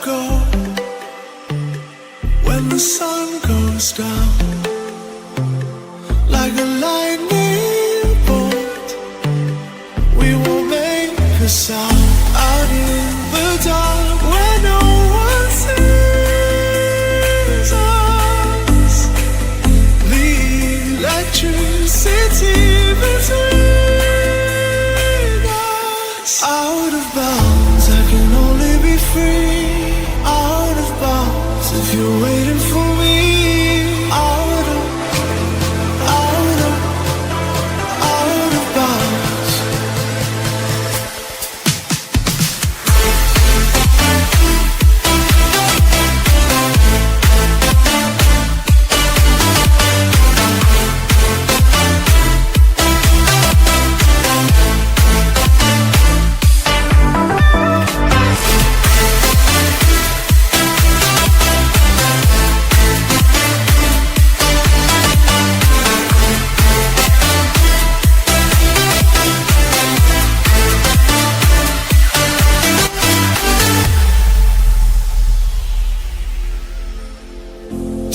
go when the sun goes down? Like a lightning bolt, we will make a sound out in the dark where no one sees us. The electricity between us. Out of bounds, I can only be free. Out of bounds, if you're waiting for me. Out of bounds.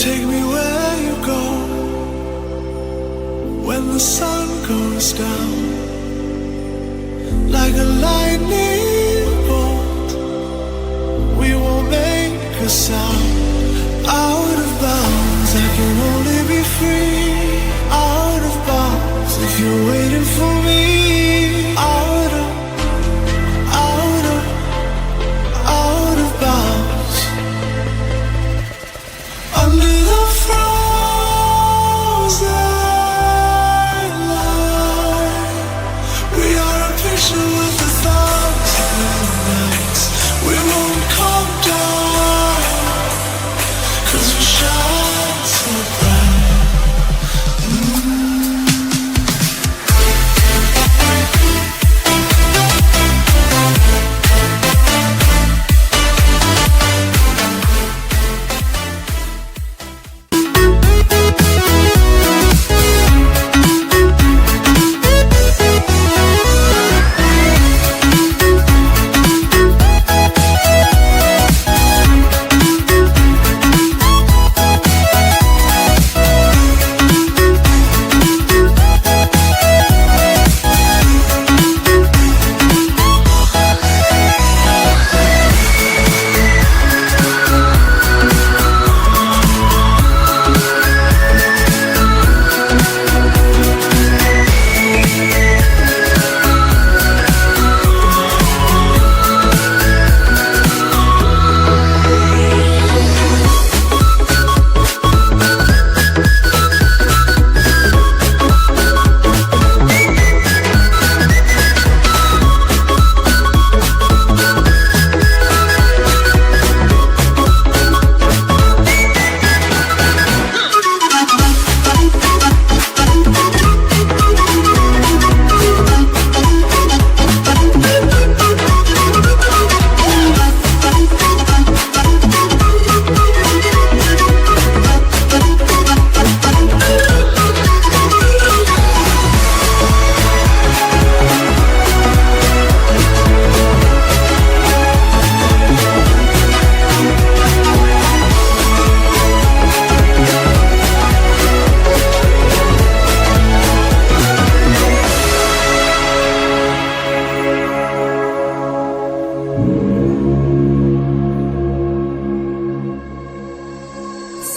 Take me where you go when the sun goes down. Like a lightning bolt, we will make a sound. Out of bounds, I can only be free. Out of bounds, if you're waiting for me. Out of bounds. Under the frozen light, we are a picture with 1,000 nights. We won't come down, 'cause we shine so bright.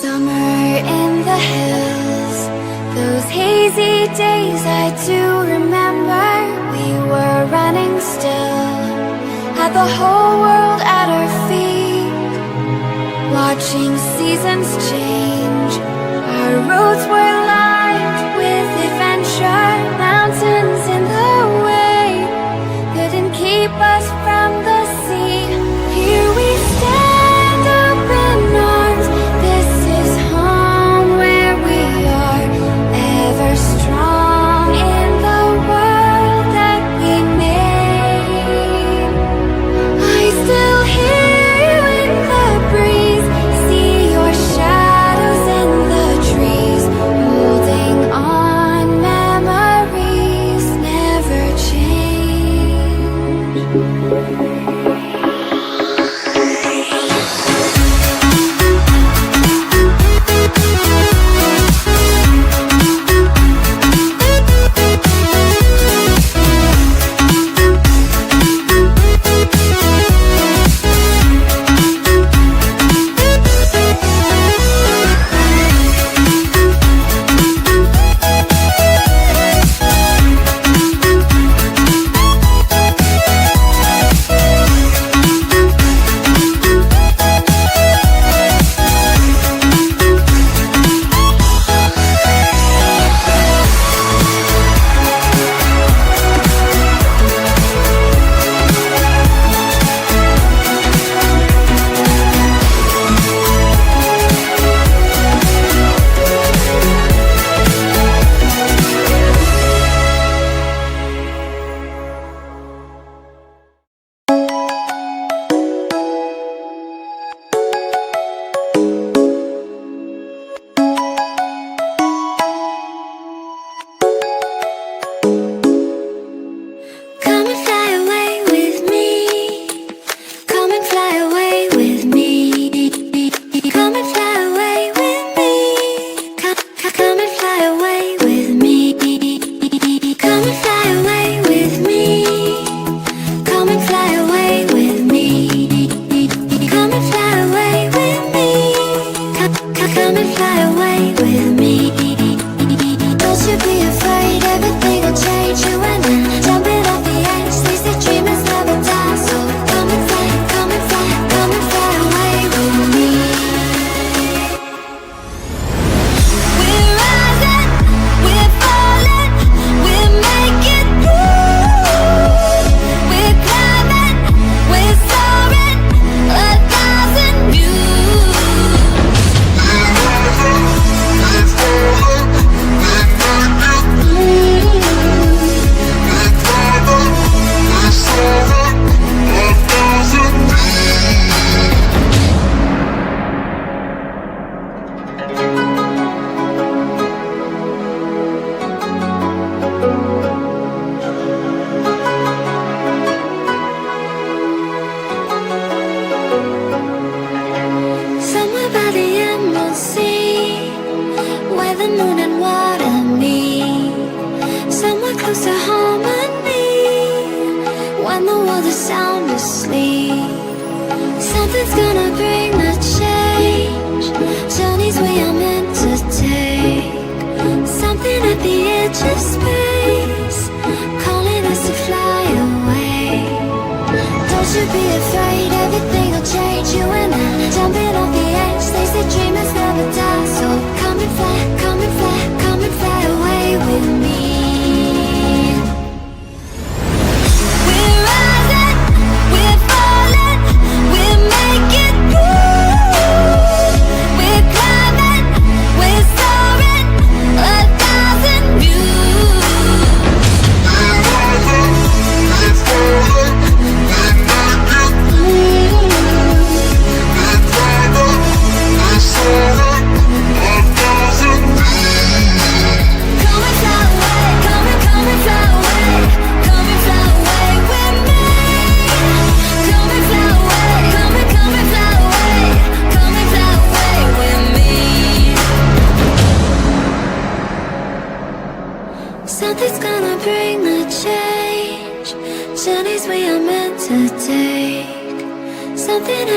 Summer in the hills, those hazy days I do remember. We were running still, had the whole world at our feet, watching seasons change. Our roads were lined with adventure, mountains in the way couldn't keep us from the sea. Here we stand, open arms. This is home where we are, ever strong in the world that we made. I still hear you in the breeze, see your shadow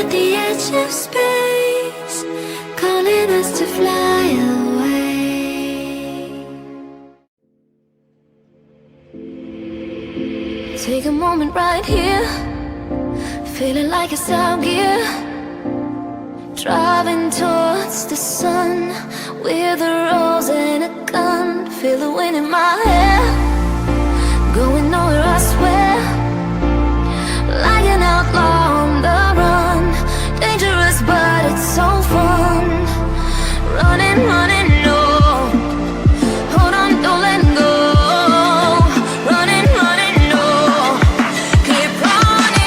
at the edge of space, calling us to fly away. Take a moment right here, feeling like it's out gear, driving towards the sun with a rose and a gun. Feel the wind in my hair, going nowhere I swear, like an outlaw on the run. Dangerous but it's so fun. Running, running, no, hold on, don't let go. Running, running, no, keep running.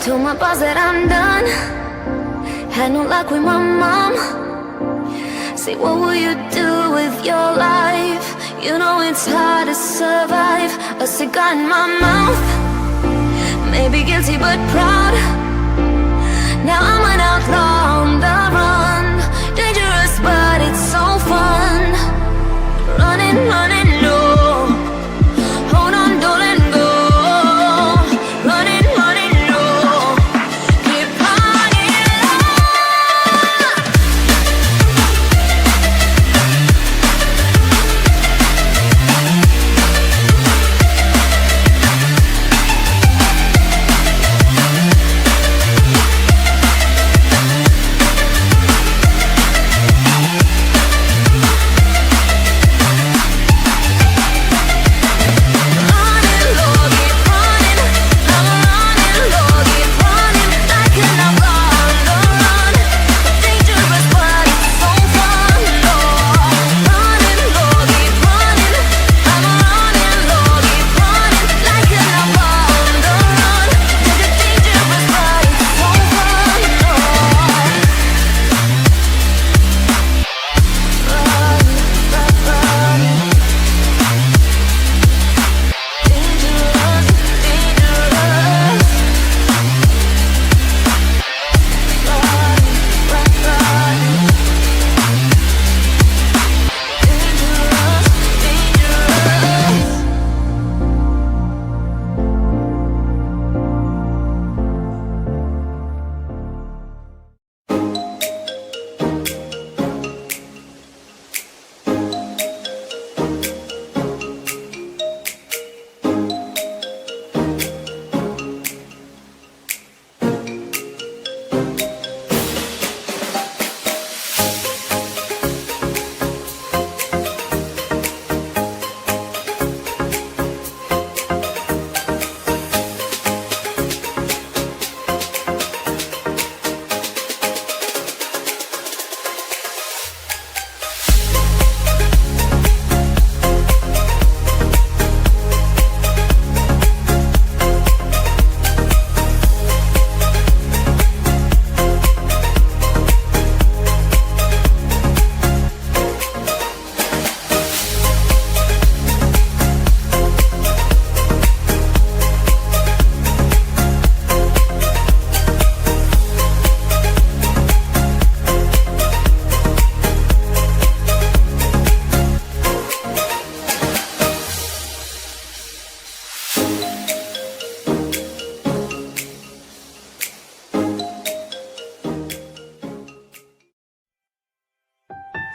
Told my boss that I'm done, had no luck with my mom. Say, what will you do with your life? You know it's hard to survive. A cigar in my mouth, maybe guilty but proud. Now I'm an outlaw on the run. Dangerous but it's so fun. Running, running, no, hold on, don't let go. Running, running, no, keep running.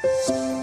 Thank